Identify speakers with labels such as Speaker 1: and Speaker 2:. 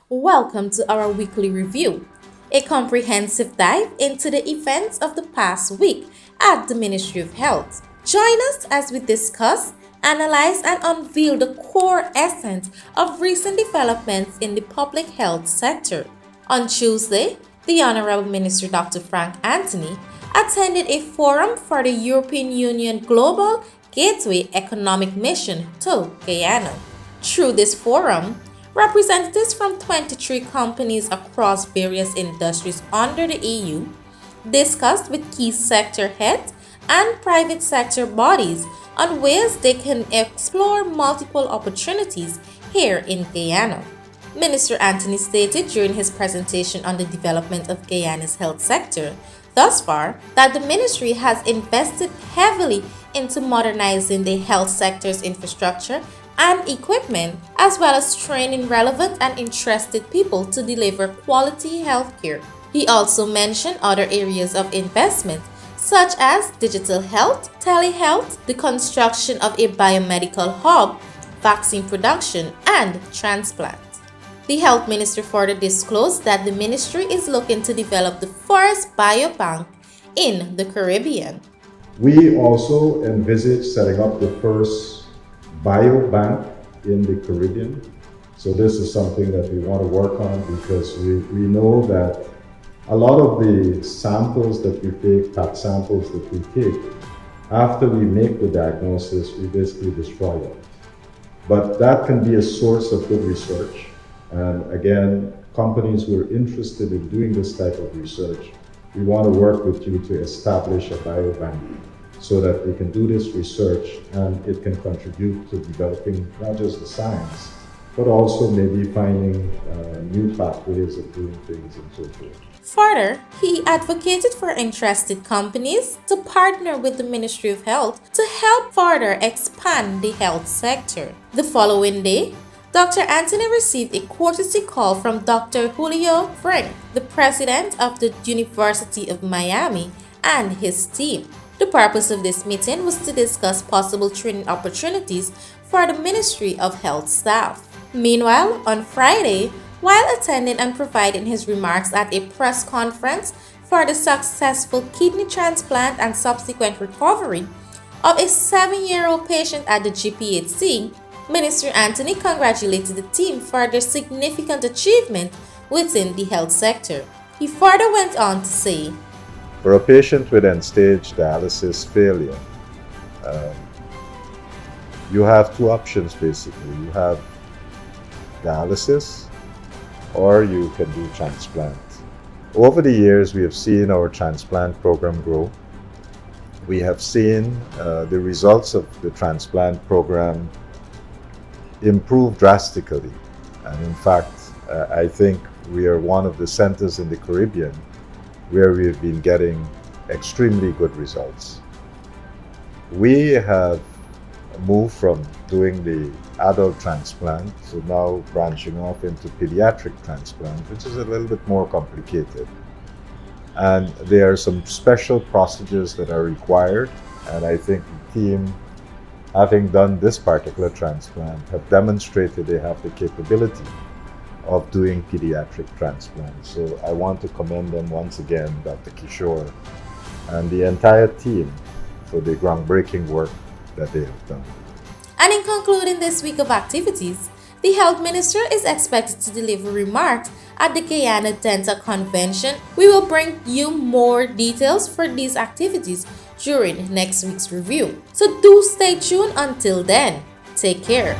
Speaker 1: Welcome to our weekly review, a comprehensive dive into the events of the past week at the Ministry of Health. Join us as we discuss, analyze, and unveil the core essence of recent developments in the public health sector. On Tuesday, the Honorable Minister Dr. Frank Anthony attended a forum for the European Union Global Gateway Economic Mission to Guyana. Through this forum, representatives from 23 companies across various industries under the EU discussed with key sector heads and private sector bodies on ways they can explore multiple opportunities here in Guyana. Minister Anthony stated during his presentation on the development of Guyana's health sector thus far that the ministry has invested heavily into modernizing the health sector's infrastructure and equipment, as well as training relevant and interested people to deliver quality healthcare. He also mentioned other areas of investment, such as digital health, telehealth, the construction of a biomedical hub, vaccine production, and transplant. The health minister further disclosed that the ministry is looking to develop the first biobank in the Caribbean.
Speaker 2: We also envisage setting up the first biobank in the Caribbean. So this is something that we want to work on because we know that a lot of the samples that we take, PAT samples that we take, after we make the diagnosis, we basically destroy them. But that can be a source of good research. And again, companies who are interested in doing this type of research, we want to work with you to establish a biobank so that they can do this research and it can contribute to developing not just the science, but also maybe finding new pathways of doing things and so forth.
Speaker 1: Further, he advocated for interested companies to partner with the Ministry of Health to help further expand the health sector. The following day, Dr. Anthony received a courtesy call from Dr. Julio Frank, the president of the University of Miami, and his team. The purpose of this meeting was to discuss possible training opportunities for the Ministry of Health staff. Meanwhile, on Friday, while attending and providing his remarks at a press conference for the successful kidney transplant and subsequent recovery of a 7-year-old patient at the GPHC, Minister Anthony congratulated the team for their significant achievement within the health sector. He further went on to say,
Speaker 2: For a patient with end-stage dialysis failure, you have two options basically. You have dialysis or you can do transplant. Over the years, we have seen our transplant program grow. We have seen the results of the transplant program improve drastically. And in fact, I think we are one of the centers in the Caribbean where we've been getting extremely good results. We have moved from doing the adult transplant to now branching off into pediatric transplant, which is a little bit more complicated. And there are some special procedures that are required, and I think the team, having done this particular transplant, have demonstrated they have the capability of doing pediatric transplants. So I want to commend them once again, Dr. Kishore, and the entire team for the groundbreaking work that they have done.
Speaker 1: And in concluding this week of activities, the health minister is expected to deliver remarks at the Guyana Dental Convention. We will bring you more details for these activities during next week's review. So do stay tuned until then. Take care.